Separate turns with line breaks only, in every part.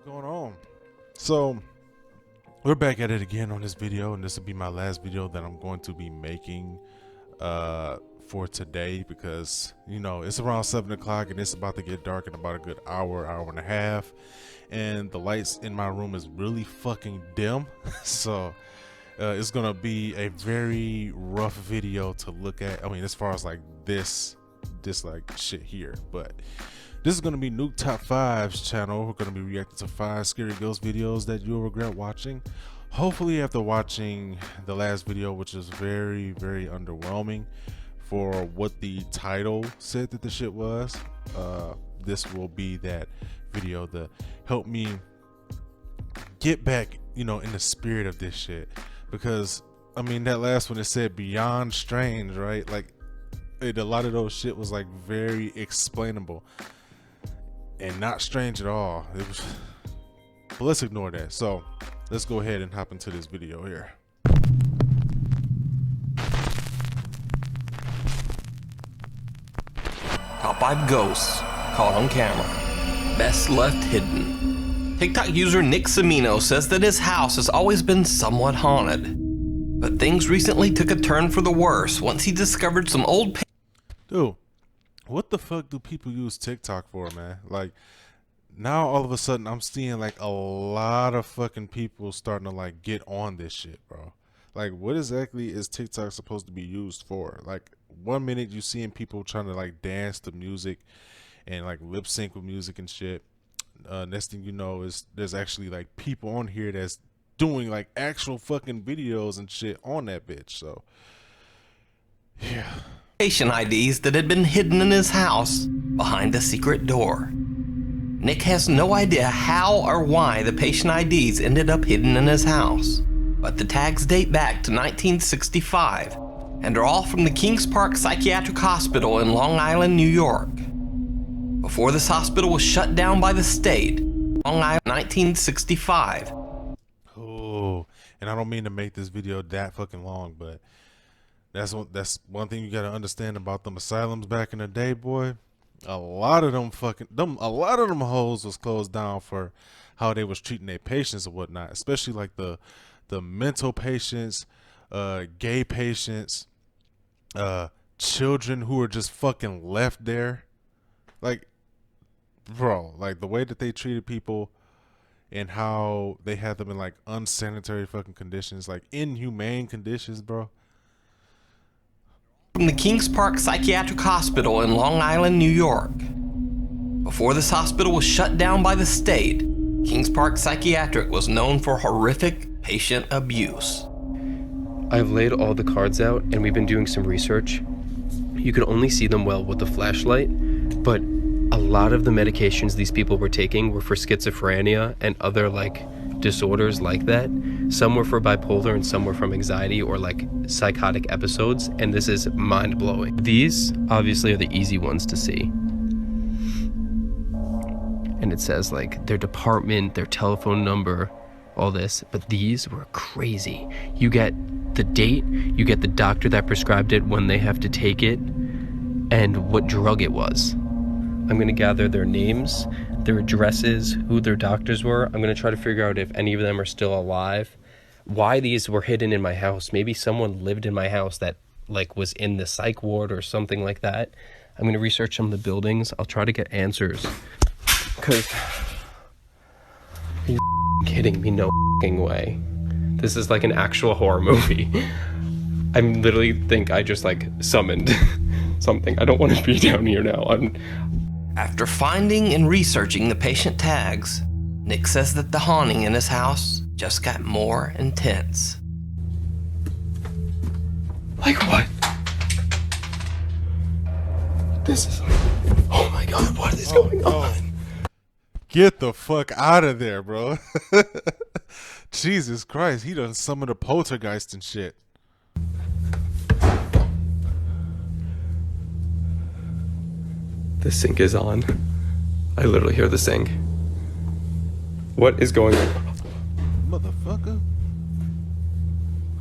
going on? So we're back at it again on this video, and this will be my last video that I'm going to be making for today, because you know it's around 7 o'clock and it's about to get dark in about a good hour and a half, and the lights in my room is really fucking dim. So it's gonna be a very rough video to look at. I mean, as far as like this like shit here, but this is going to be Nuke Top 5's channel. We're going to be reacting to 5 scary ghost videos that you'll regret watching. Hopefully after watching the last video, which is very underwhelming for what the title said that the shit was, this will be that video to help me get back, you know, in the spirit of this shit. Because I mean, that last one, it said beyond strange, right? Like a lot of those shit was like very explainable and not strange at all. It was, but let's ignore that. So let's go ahead and hop into this video here.
Top 5 ghosts caught on camera. Best left hidden. TikTok user Nick Semino says that his house has always been somewhat haunted, but things recently took a turn for the worse once he discovered some old
Dude, what the fuck do people use TikTok for, man? Like, now all of a sudden I'm seeing like a lot of fucking people starting to like get on this shit, bro. Like, what exactly is TikTok supposed to be used for? Like, 1 minute you seeing people trying to like dance to music and like lip sync with music and shit. Next thing you know is there's actually like people on here that's doing like actual fucking videos and shit on that bitch. So yeah.
patient IDs that had been hidden in his house behind a secret door. Nick has no idea how or why the patient IDs ended up hidden in his house, but the tags date back to 1965 and are all from the Kings Park Psychiatric Hospital in Long Island, New York. Before this hospital was shut down by the state, Long Island, 1965.
Oh, and I don't mean to make this video that fucking long, but that's one thing you gotta understand about them asylums back in the day, boy. A lot of them hoes was closed down for how they was treating their patients and whatnot, especially like the mental patients, gay patients, children who were just fucking left there. Like, bro, like the way that they treated people and how they had them in like unsanitary fucking conditions, like inhumane conditions, bro.
From the Kings Park Psychiatric Hospital in Long Island, New York. Before this hospital was shut down by the state, Kings Park Psychiatric was known for horrific patient abuse.
I've laid all the cards out and we've been doing some research. You can only see them well with the flashlight, but a lot of the medications these people were taking were for schizophrenia and other like disorders like that. Some were for bipolar and some were from anxiety or like psychotic episodes, and this is mind-blowing. These obviously are the easy ones to see. And it says like their department, their telephone number, all this, but these were crazy. You get the date, you get the doctor that prescribed it, when they have to take it, and what drug it was. I'm gonna gather their names, their addresses, who their doctors were. I'm gonna try to figure out if any of them are still alive, why these were hidden in my house. Maybe someone lived in my house that like was in the psych ward or something like that. I'm gonna research some of the buildings. I'll try to get answers. Cause, are you kidding me? No way. This is like an actual horror movie. I literally think I just like summoned something. I don't want to be down here now.
After finding and researching the patient tags, Nick says that the haunting in his house just got more intense.
Like what? This is... Oh my god, what is going on?
Get the fuck out of there, bro. Jesus Christ, he done summoned a poltergeist and shit.
The sink is on. I literally hear the sink. What is going on?
Motherfucker.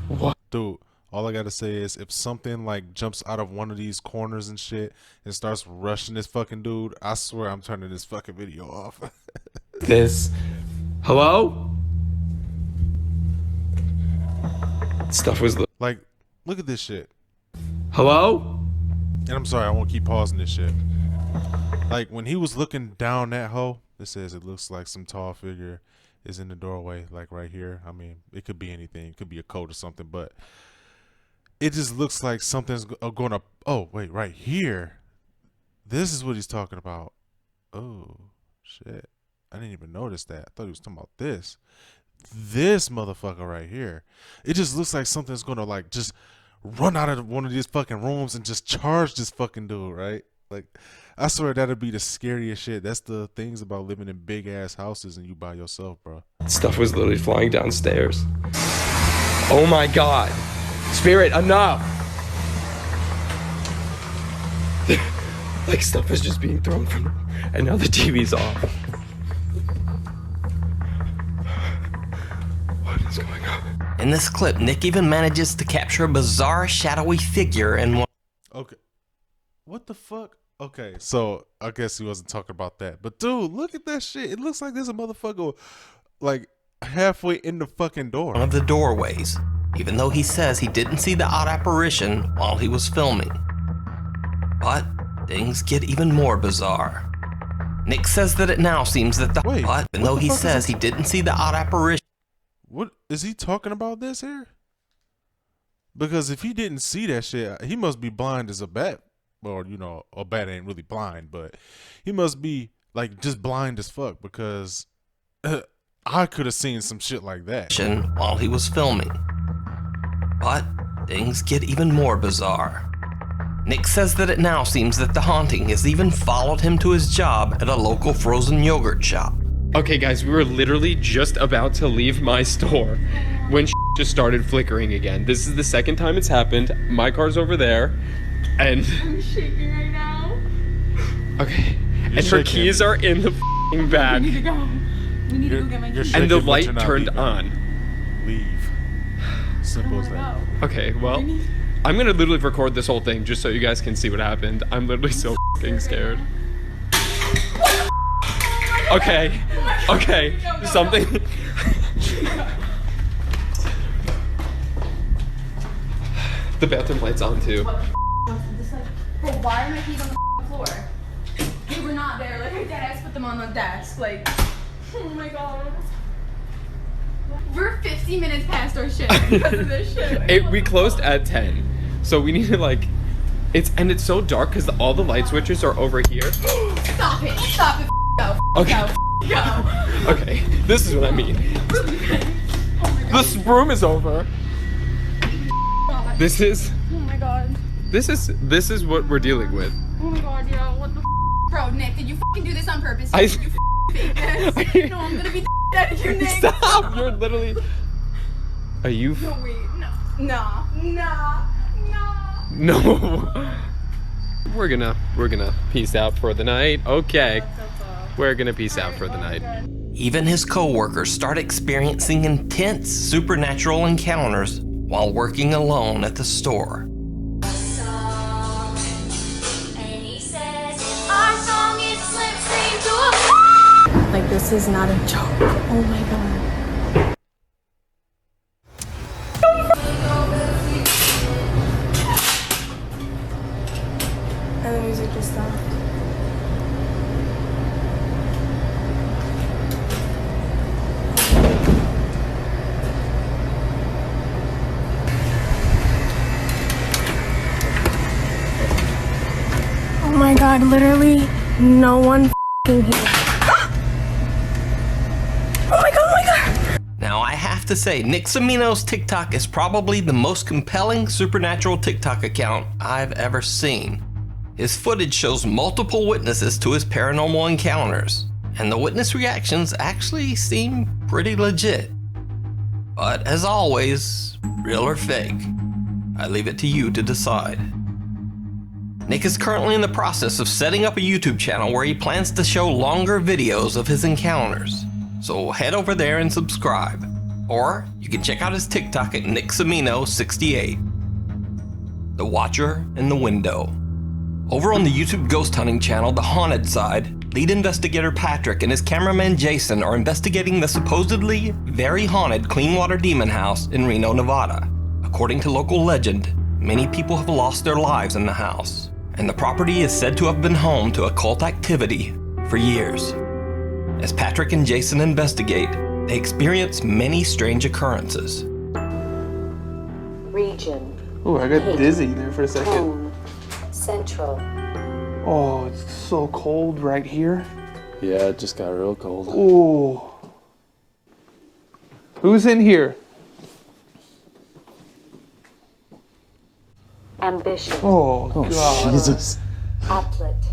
What?
Dude, all I gotta say is if something like jumps out of one of these corners and shit and starts rushing this fucking dude, I swear I'm turning this fucking video off.
This Hello? Stuff was...
Like, look at this shit.
Hello?
And I'm sorry, I won't keep pausing this shit. Like, when he was looking down that hole, it says it looks like some tall figure is in the doorway, like right here. I mean, it could be anything. It could be a coat or something, but it just looks like something's going to... Oh, wait, right here. This is what he's talking about. Oh, shit. I didn't even notice that. I thought he was talking about this. This motherfucker right here. It just looks like something's going to, like, just run out of one of these fucking rooms and just charge this fucking dude, right? Like, I swear that'd be the scariest shit. That's the things about living in big ass houses and you by yourself, bro.
Stuff was literally flying downstairs. Oh my god. Spirit, enough! Like, stuff was just being thrown from... And now the TV's off. What is going on?
In this clip, Nick even manages to capture a bizarre, shadowy figure in one...
Okay. What the fuck? Okay, so I guess he wasn't talking about that. But dude, look at that shit. It looks like there's a motherfucker like halfway in the fucking door.
one of the doorways, even though he says he didn't see the odd apparition while he was filming. But things get even more bizarre. Nick says that it now seems that the...
Wait,
but even though he says he didn't see the odd apparition...
What is he talking about this here? Because if he didn't see that shit, he must be blind as a bat. Or, you know, a bat ain't really blind, but he must be like just blind as fuck because I could have seen some shit like that
while he was filming. But things get even more bizarre. Nick says that it now seems that the haunting has even followed him to his job at a local frozen yogurt shop.
Okay guys, we were literally just about to leave my store when just started flickering again. This is the second time it's happened. My car's over there, and...
I'm shaking right now.
Okay,
You're
and her
shaking.
keys are in the f***ing bag.
We need to go. We need to go get my keys.
And the
shaking, but
light
you're not
turned
leaving.
on.
Leave. Simple as that.
Okay, well, I'm gonna literally record this whole thing just so you guys can see what happened. I'm literally so f***ing scared. Okay, okay, something. The bathroom light's on too.
Bro, why are my keys on the floor? They were not there. Like, I deadass put them on the desk. Like, oh my god. We're 50 minutes past our shift because of this shit.
We closed at 10, so we need to like, it's so dark because all the light switches are over here.
Stop it. Stop it. Go.
Okay.
Go.
Okay, this is what I mean.
Oh my god.
This room is over. This is
Oh my god.
this is what we're dealing with.
Oh my god, yo. What the Bro, Nick, did you f***ing do this on purpose?
I-
Did you f***ing fake this? No, I'm gonna beat the out of you, Nick.
Stop! You're literally. Are you?
No, wait. No. Nah. Nah. Nah.
No. We're gonna peace out for the night. Okay. We're gonna peace out for the night.
Even his co-workers start experiencing intense supernatural encounters while working alone at the store.
Like, this is not a joke. Oh my god. And the music just stopped. Oh my god, literally no one f***ing here. Oh my god.
Now I have to say, Nick Cimino's TikTok is probably the most compelling supernatural TikTok account I've ever seen. His footage shows multiple witnesses to his paranormal encounters, and the witness reactions actually seem pretty legit. But as always, real or fake, I leave it to you to decide. Nick is currently in the process of setting up a YouTube channel where he plans to show longer videos of his encounters. So head over there and subscribe. Or you can check out his TikTok at nickcimino68. The Watcher in the Window. Over on the YouTube ghost hunting channel, The Haunted Side, lead investigator Patrick and his cameraman Jason are investigating the supposedly very haunted Clean Water Demon House in Reno, Nevada. According to local legend, many people have lost their lives in the house, and the property is said to have been home to occult activity for years. As Patrick and Jason investigate, they experience many strange occurrences.
Region.
Oh, I got dizzy there for a second.
Home. Central.
Oh, it's so cold right here.
Yeah, it just got real cold.
Oh. Who's in here?
Ambition.
Oh, God.
Jesus.
Atlet.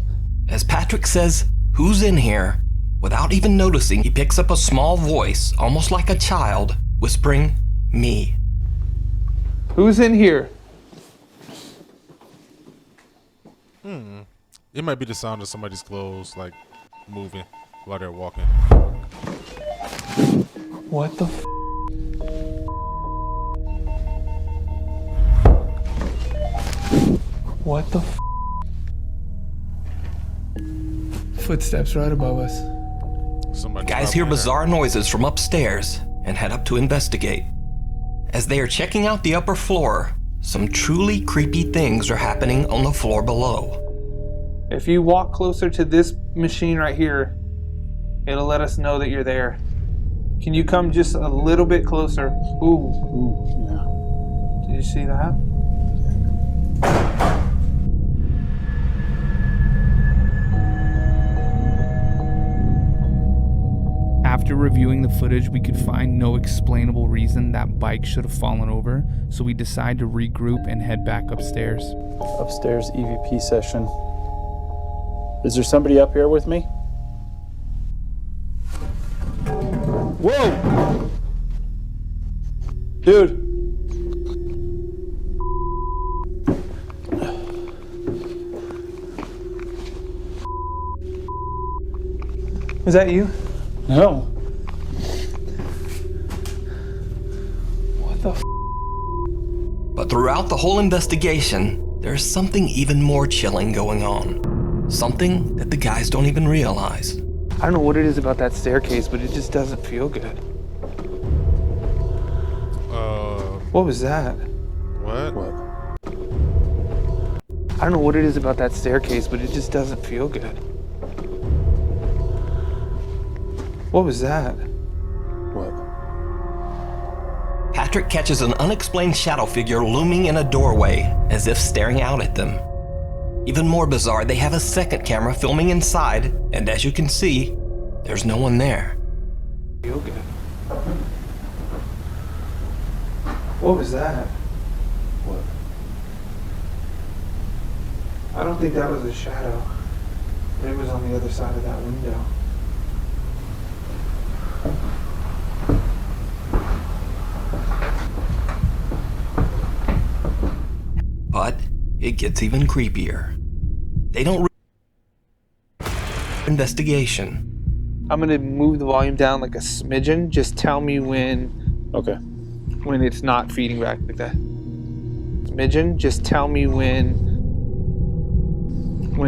As Patrick says, "Who's in here?" without even noticing, he picks up a small voice, almost like a child, whispering, "Me."
Who's in here?
It might be the sound of somebody's clothes, like, moving while they're walking.
What the f? What the f? Footsteps right above us.
Somebody
Guys hear
probably in there.
bizarre noises from upstairs and head up to investigate. As they are checking out the upper floor, some truly creepy things are happening on the floor below.
If you walk closer to this machine right here, it'll let us know that you're there. Can you come just a little bit closer? Ooh.
Ooh, yeah.
Did you see that?
After reviewing the footage, we could find no explainable reason that bike should have fallen over, so we decided to regroup and head back upstairs.
Upstairs EVP session. Is there somebody up here with me? Whoa! Dude!
Is that you?
No.
What the f?
But throughout the whole investigation, there's something even more chilling going on. Something that the guys don't even realize.
I don't know what it is about that staircase, but it just doesn't feel good. What was that?
What?
What?
I don't know what it is about that staircase, but it just doesn't feel good. What was that?
What?
Patrick catches an unexplained shadow figure looming in a doorway, as if staring out at them. Even more bizarre, they have a second camera filming inside, and as you can see, there's no one there.
Feel good. What was that?
What?
I don't think that was a shadow. It was on the other side of that window.
But it gets even creepier. They don't investigation.
I'm gonna move the volume down like a smidgen. Just tell me when
Okay.
it's not feeding back like that. Smidgen, just tell me when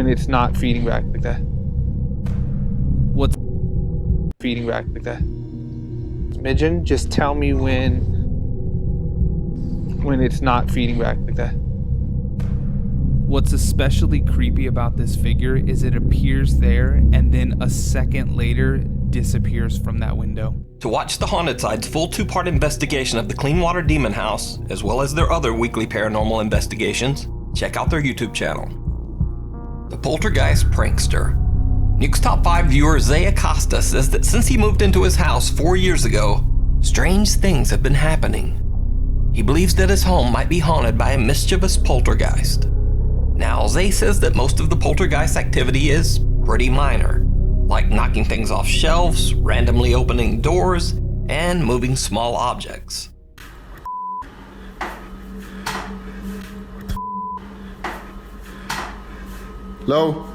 it's not feeding back like that.
What's
Feeding back like that. Smidgen, just tell me when it's not feeding back like that.
What's especially creepy about this figure is it appears there and then a second later disappears from that window.
To watch the Haunted Side's full 2-part investigation of the Clean Water Demon House, as well as their other weekly paranormal investigations, check out their YouTube channel. The Poltergeist Prankster. Nuke's top 5 viewer Zay Acosta says that since he moved into his house 4 years ago, strange things have been happening. He believes that his home might be haunted by a mischievous poltergeist. Now, Zay says that most of the poltergeist activity is pretty minor, like knocking things off shelves, randomly opening doors, and moving small objects.
Hello?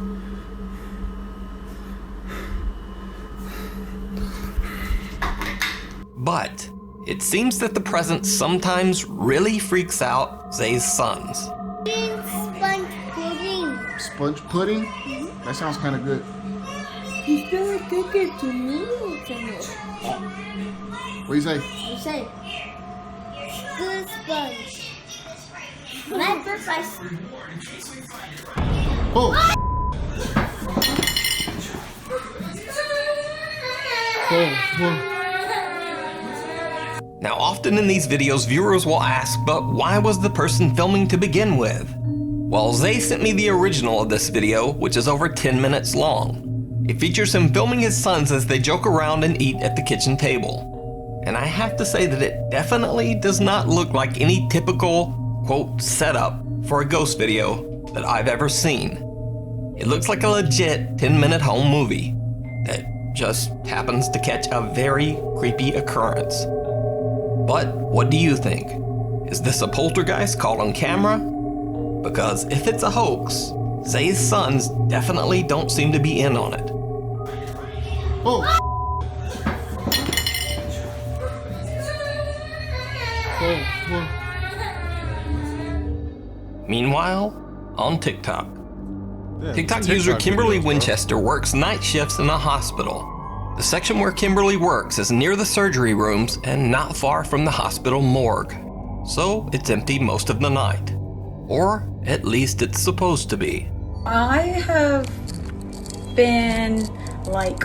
But it seems that the presence sometimes really freaks out Zay's sons.
Sponge pudding? That sounds kind of good. You feel like cooking to me or to me?
What do you say?
You say, good sponge. When I burp,
Oh!
Now, often in these videos, viewers will ask, but why was the person filming to begin with? Well, Zay sent me the original of this video, which is over 10 minutes long. It features him filming his sons as they joke around and eat at the kitchen table. And I have to say that it definitely does not look like any typical, quote, setup for a ghost video that I've ever seen. It looks like a legit 10-minute home movie that just happens to catch a very creepy occurrence. But what do you think? Is this a poltergeist caught on camera? Because if it's a hoax, Zay's sons definitely don't seem to be in on it.
Oh!
Meanwhile, on TikTok.
Yeah,
TikTok
it's
user
TikTok
Kimberly
videos, bro.
Winchester works night shifts in a hospital. The section where Kimberly works is near the surgery rooms and not far from the hospital morgue. So it's empty most of the night. Or at least it's supposed to be.
I have been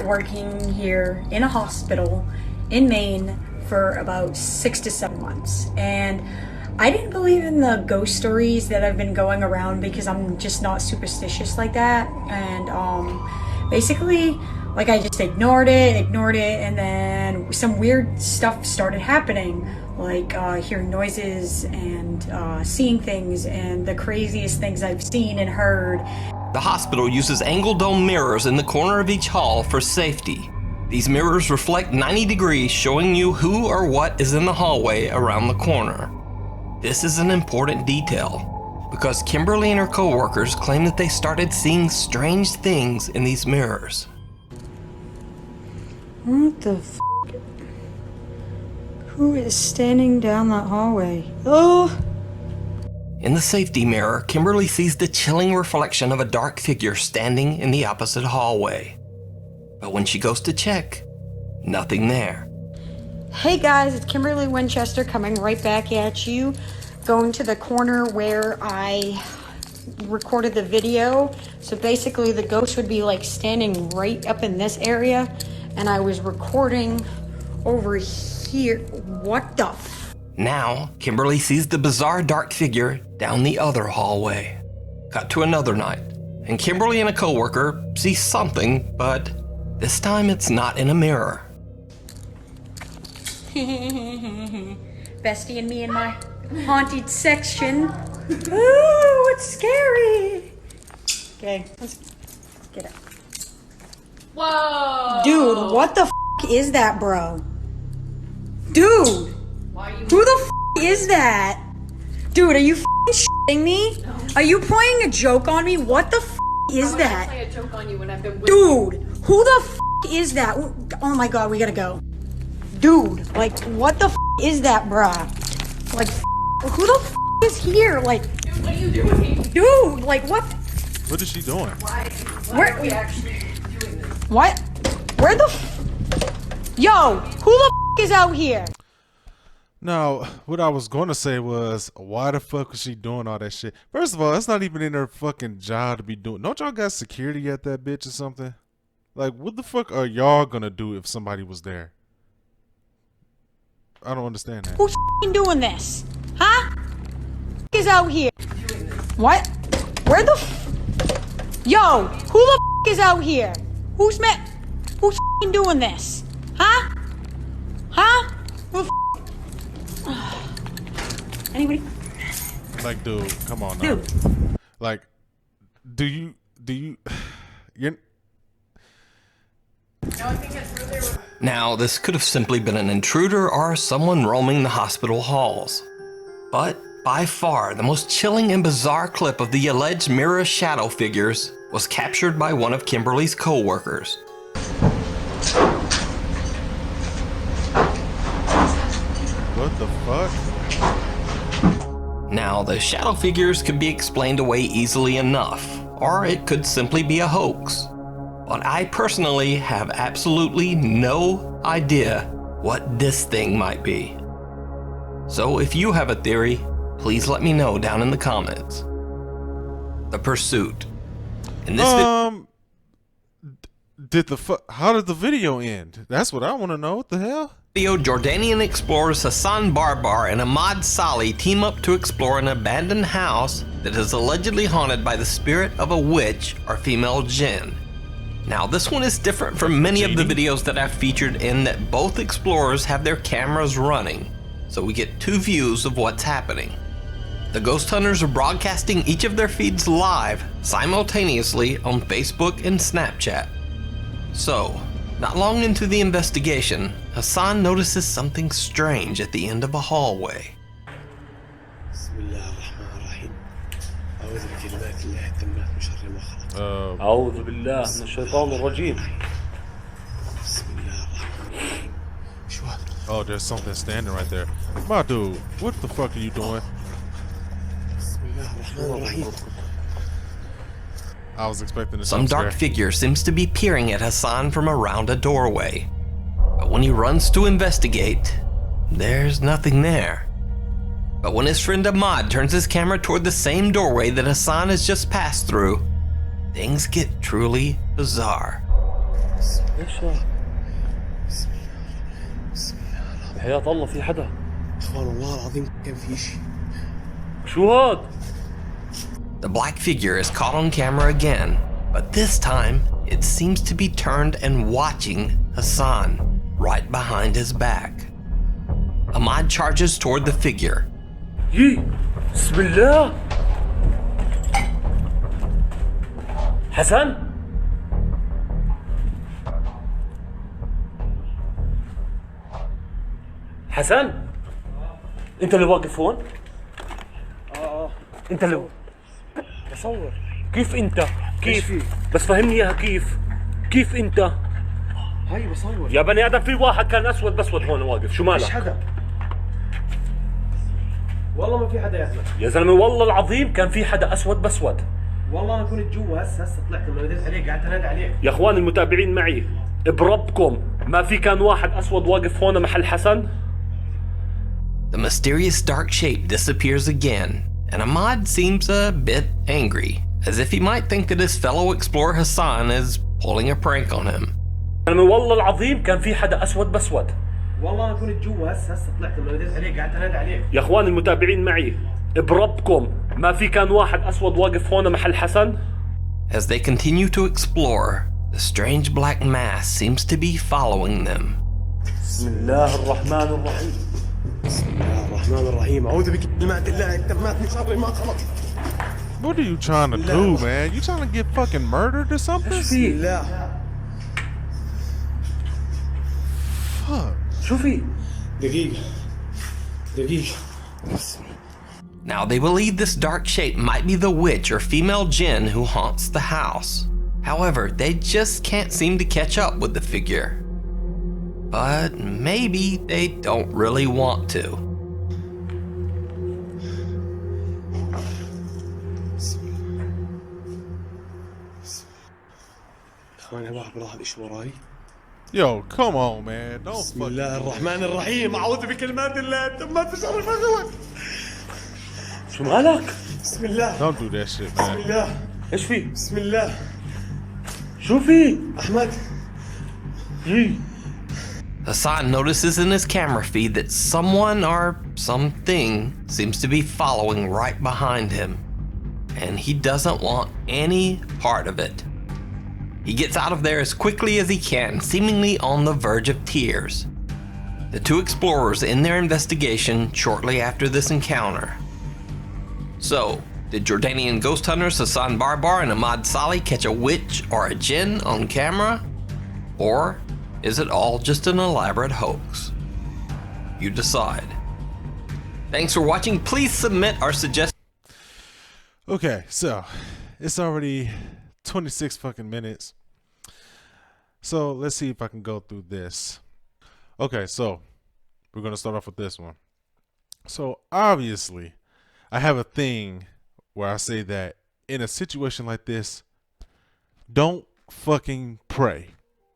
working here in a hospital in Maine for about 6 to 7 months, and I didn't believe in the ghost stories that have been going around because I'm just not superstitious like that. And basically, I just ignored it, and then some weird stuff started happening, hearing noises and seeing things, and the craziest things I've seen and heard.
The hospital uses angle dome mirrors in the corner of each hall for safety. These mirrors reflect 90 degrees, showing you who or what is in the hallway around the corner. This is an important detail, because Kimberly and her co-workers claim that they started seeing strange things in these mirrors.
What the f***? Who is standing down that hallway? Oh!
In the safety mirror, Kimberly sees the chilling reflection of a dark figure standing in the opposite hallway. But when she goes to check, nothing there.
Hey guys, it's Kimberly Winchester coming right back at you. Going to the corner where I recorded the video. So basically the ghost would be standing right up in this area, and I was recording over here. What the f?
Now, Kimberly sees the bizarre dark figure down the other hallway. Cut to another night, and Kimberly and a coworker see something, but this time it's not in a mirror.
Bestie and me in my haunted section. Ooh, it's scary. Okay, let's get it.
Whoa!
Dude, what the f is that, bro? Dude! Who the f is that? Dude, are you shitting me? No. Are you playing a joke on me? What the f is that?
I play a joke on you when I've been with
Dude, who the f is that? Oh my god, we gotta go. Dude, what the f is that, bruh? Who the f is here?
Dude, what are you doing?
Dude, what?
What is she doing?
Why are we actually doing this?
What? Where the f? Yo, who the f is out here?
Now, what I was going to say was, why the fuck is she doing all that shit? First of all, that's not even in her fucking job to be doing. Don't y'all got security at that bitch or something? What the fuck are y'all gonna do if somebody was there? I don't understand that.
Who's doing this? Huh? Is out here? What? Where the f? Yo, who the f is out here? Who's doing this? Huh? Huh? Who the f? Anybody?
Dude, come on now.
Dude.
Do you you're
Now, this could have simply been an intruder or someone roaming the hospital halls. But by far, the most chilling and bizarre clip of the alleged mirror shadow figures was captured by one of Kimberly's co-workers.
what the fuck?
Now, the shadow figures could be explained away easily enough, or it could simply be a hoax. But I personally have absolutely no idea what this thing might be. So if you have a theory, please let me know down in the comments. The Pursuit. In this
how did the video end? That's what I want to know. What the hell?
video, Jordanian explorers Hassan Barbar and Ahmad Salih team up to explore an abandoned house that is allegedly haunted by the spirit of a witch or female jinn. Now, this one is different from many of the videos that I've featured in that both explorers have their cameras running, so we get two views of what's happening. The ghost hunters are broadcasting each of their feeds live simultaneously on Facebook and Snapchat. So, not long into the investigation, Hassan notices something strange at the end of a hallway.
أعوذ بالله من الشيطان الرجيم.
Oh, there's something standing right there. My dude, what the fuck are you doing? I was expecting a
Some dark figure seems to be peering at Hassan from around a doorway. But when he runs to investigate, there's nothing there. But when his friend Ahmad turns his camera toward the same doorway that Hassan has just passed through, things get truly bizarre.
حياة الله في حدا. اخوان الله العظيم كان في شيء. شو هاد؟
The black figure is caught on camera again, but this time it seems to be turned and watching Hassan right behind his back. Ahmad charges toward the figure.
يي بسم الله. حسن حسن انت اللي واقف هون؟ انت اللي بصور. كيف انت؟ كيف؟ بس فهمني اياها كيف انت؟ هاي بصور يا بني ادم. في واحد كان اسود بسود هون واقف، شو مالك؟ مش حدا والله ما في حدا يا احمد يا زلمه، والله العظيم كان في حدا اسود بسود. والله انا كنت جوا هسه طلعت لما ناديت عليك قعدت انادي عليك. يا اخوان المتابعين معي بربكم، ما في كان واحد اسود واقف هون محل حسن؟
The mysterious dark shape disappears again, and Ahmad seems a bit angry, as if he might think that his fellow explorer Hassan is pulling a prank on him.
والله العظيم كان في حدا اسود بسود. والله انا كنت جوا هسه طلعت لما ناديت عليك قعدت انادي عليك. يا اخوان المتابعين معي بربكم، ما في كان واحد اسود واقف هون محل حسن؟
As they continue to explore, the strange black mass seems to be following them.
بسم الله الرحمن الرحيم. بسم الله الرحمن الرحيم. أعوذ بكلمات الله التامات من شر ما خلق.
What are you trying to do, man? You trying to get fucking murdered or something?
بسم الله.
Fuck.
شو في؟ دقيقة.
Now they believe this dark shape might be the witch or female jinn who haunts the house. However, they just can't seem to catch up with the figure. But maybe they don't really want to.
Yo, come on, man. Don't
بسم الله الرحمن الرحيم. أعوذ بكلمات الله التامات من شر ما خلق. شو مالك؟ بسم الله.
Don't do that shit, man.
بسم الله. ايش في؟ بسم الله. شو في؟ أحمد. يي.
Hassan notices in his camera feed that someone or something seems to be following right behind him, and he doesn't want any part of it. He gets out of there as quickly as he can, seemingly on the verge of tears. The two explorers end their investigation shortly after this encounter. So, did Jordanian ghost hunters Hassan Barbar and Ahmad Salih catch a witch or a jinn on camera? Or is it all just an elaborate hoax? You decide. Thanks for watching. Please submit our suggestions.
Okay, so it's already 26 fucking minutes. So let's see if I can go through this. Okay, so we're going to start off with this one. So obviously, I have a thing where I say that in a situation like this, don't fucking pray.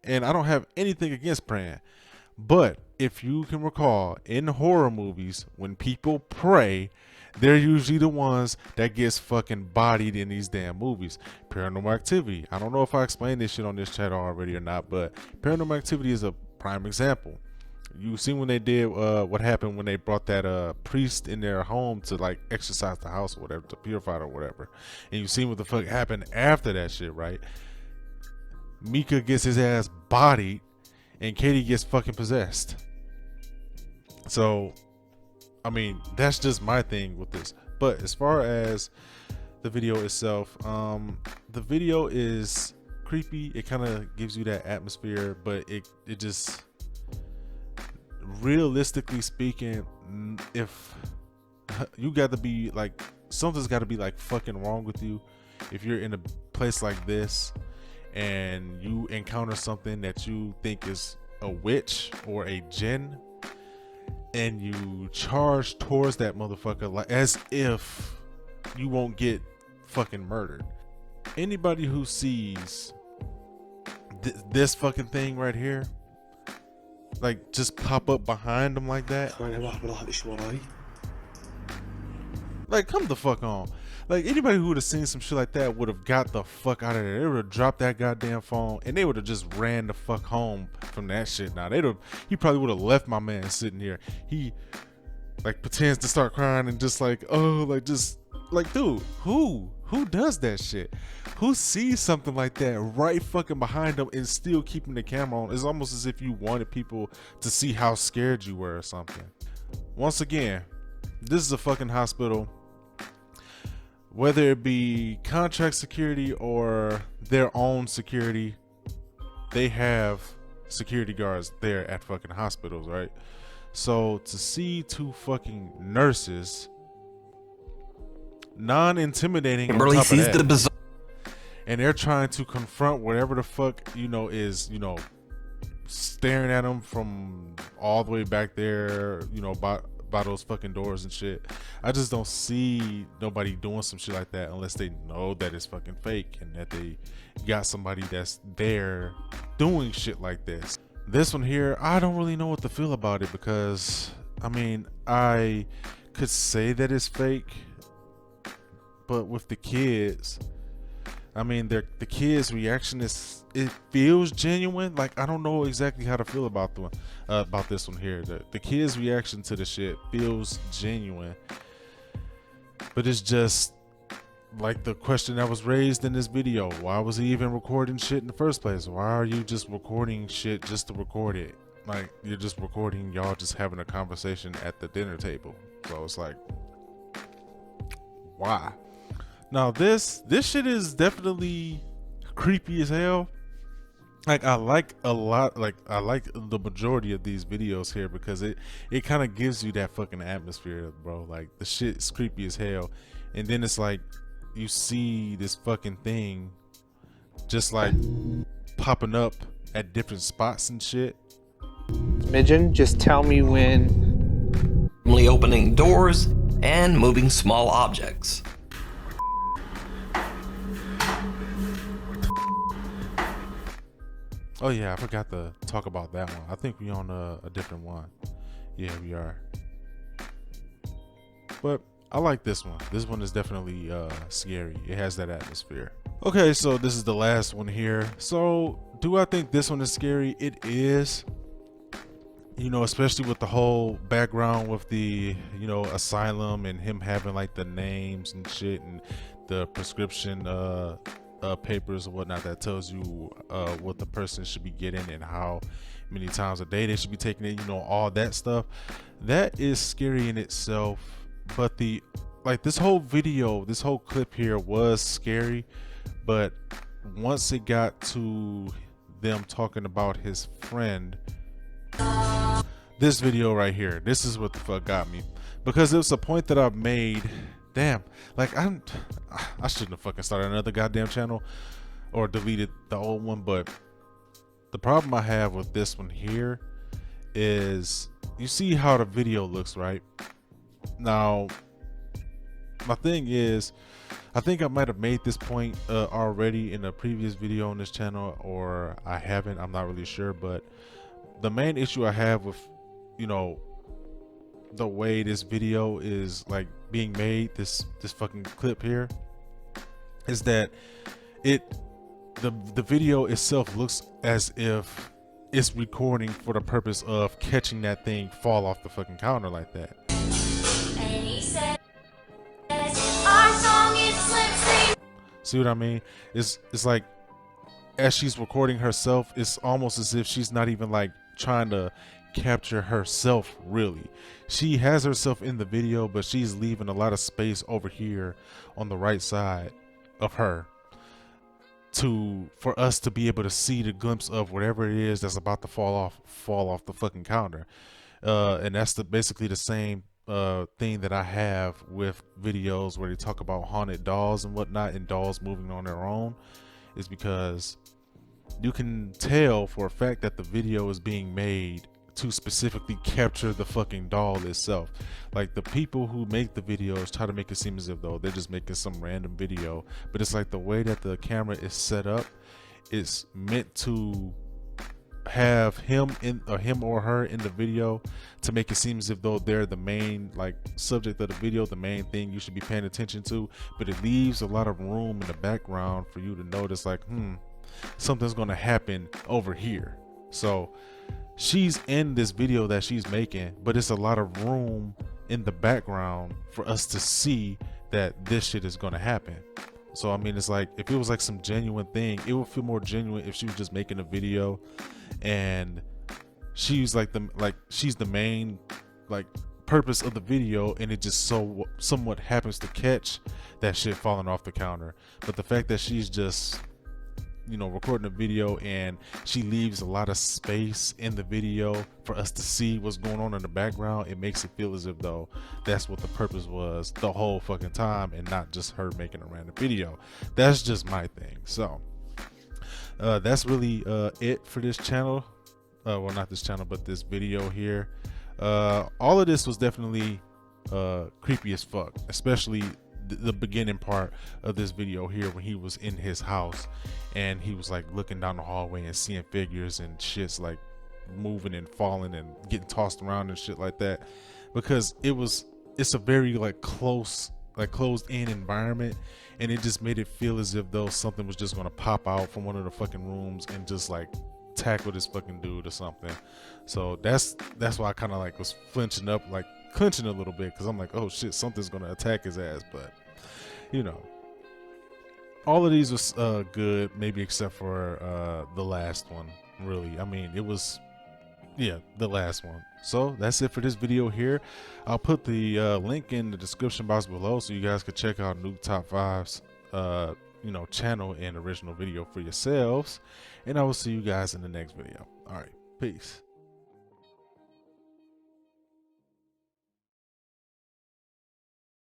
And I don't have anything against praying. But if you can recall, in horror movies, when people pray, they're usually the ones that gets fucking bodied in these damn movies. Paranormal Activity. I don't know if I explained this shit on this channel already or not, but Paranormal Activity is a prime example. You see when they did what happened when they brought that priest in their home to like exercise the house or whatever, to purify it or whatever. And you see what the fuck happened after that shit, right? Mika gets his ass bodied and Katie gets fucking possessed. So, I mean, that's just my thing with this. But as far as the video itself, the video is creepy. It kind of gives you that atmosphere, but it just, realistically speaking, if you got to be like, something's got to be like fucking wrong with you if you're in a place like this and you encounter something that you think is a witch or a djinn, and you charge towards that motherfucker like as if you won't get fucking murdered. Anybody who sees this fucking thing right here, like just pop up behind them like that, like come the fuck on. Like anybody who would have seen some shit like that would have got the fuck out of there. They would have dropped that goddamn phone and they would have just ran the fuck home from that shit. Now he probably would have left my man sitting here. He like pretends to start crying and just like, oh, like just like, dude, who does that shit? Who sees something like that right fucking behind them and still keeping the camera on? It's almost as if you wanted people to see how scared you were or something. Once again, this is a fucking hospital. Whether it be contract security or their own security, they have security guards there at fucking hospitals, right? So to see two fucking nurses, non-intimidating on top of that, and they're trying to confront whatever the fuck, is, staring at them from all the way back there, by those fucking doors and shit. I just don't see nobody doing some shit like that unless they know that it's fucking fake and that they got somebody that's there doing shit like this. This one here, I don't really know what to feel about it because, I mean, I could say that it's fake, but with the kids, I mean, the kids' reaction is, it feels genuine. Like, I don't know exactly how to feel about this one here. The kids' reaction to the shit feels genuine, but it's just like the question that was raised in this video. Why was he even recording shit in the first place? Why are you just recording shit just to record it? Like, you're just recording y'all just having a conversation at the dinner table. So it's like, why? Now this shit is definitely creepy as hell. Like, I like the majority of these videos here because it kind of gives you that fucking atmosphere, bro. Like, the shit is creepy as hell, and then it's like you see this fucking thing just like popping up at different spots and shit.
Midgen, just tell me when.
Only opening doors and moving small objects.
Oh yeah, I forgot to talk about that one. I think we on a different one. Yeah, we are. But I like this one. This one is definitely scary. It has that atmosphere. Okay, so this is the last one here. So do I think this one is scary? It is. Especially with the whole background with the, asylum and him having like the names and shit and the prescription papers or whatnot that tells you what the person should be getting and how many times a day they should be taking it, all that stuff. That is scary in itself. But this whole video, this whole clip here was scary, but once it got to them talking about his friend, this video right here, this is what the fuck got me, because it was a point that I've made. Damn, like I shouldn't have fucking started another goddamn channel or deleted the old one, but the problem I have with this one here is, you see how the video looks, right? Now my thing is, I think I might have made this point already in a previous video on this channel, or I haven't, I'm not really sure. But the main issue I have with, you know, the way this video is like being made, this fucking clip here, is that the video itself looks as if it's recording for the purpose of catching that thing fall off the fucking counter like that. See what I mean? It's like, as she's recording herself, it's almost as if she's not even like trying to capture herself really. She has herself in the video, but she's leaving a lot of space over here on the right side of her for us to be able to see the glimpse of whatever it is that's about to fall off the fucking counter. And that's basically the same thing that I have with videos where they talk about haunted dolls and whatnot, and dolls moving on their own, is because you can tell for a fact that the video is being made to specifically capture the fucking doll itself. Like, the people who make the videos try to make it seem as if though they're just making some random video, but it's like the way that the camera is set up, it's meant to have him or her in the video to make it seem as if though they're the main like subject of the video, the main thing you should be paying attention to, but it leaves a lot of room in the background for you to notice like, something's gonna happen over here. So she's in this video that she's making, but it's a lot of room in the background for us to see that this shit is gonna happen. So I mean, it's like, if it was like some genuine thing, it would feel more genuine if she was just making a video and she's like she's the main like purpose of the video, and it just somewhat happens to catch that shit falling off the counter. But the fact that she's just, you know, recording a video and she leaves a lot of space in the video for us to see what's going on in the background, it makes it feel as if though that's what the purpose was the whole fucking time, and not just her making a random video. That's just my thing. So that's really it for this channel. Well, not this channel, but this video here. All of this was definitely creepy as fuck, especially the beginning part of this video here, when he was in his house and he was like looking down the hallway and seeing figures and shit's like moving and falling and getting tossed around and shit like that, because it's a very like closed in environment, and it just made it feel as if though something was just gonna pop out from one of the fucking rooms and just like tackle this fucking dude or something. So that's why I kind of like was flinching up, like clenching a little bit, because I'm like, oh shit, something's gonna attack his ass. But you know, all of these was good, maybe except for the last one. Really, I mean, it was, yeah, the last one. So that's it for this video here. I'll put the link in the description box below so you guys can check out Nuke Top 5's you know, channel and original video for yourselves, and I will see you guys in the next video. All right, peace.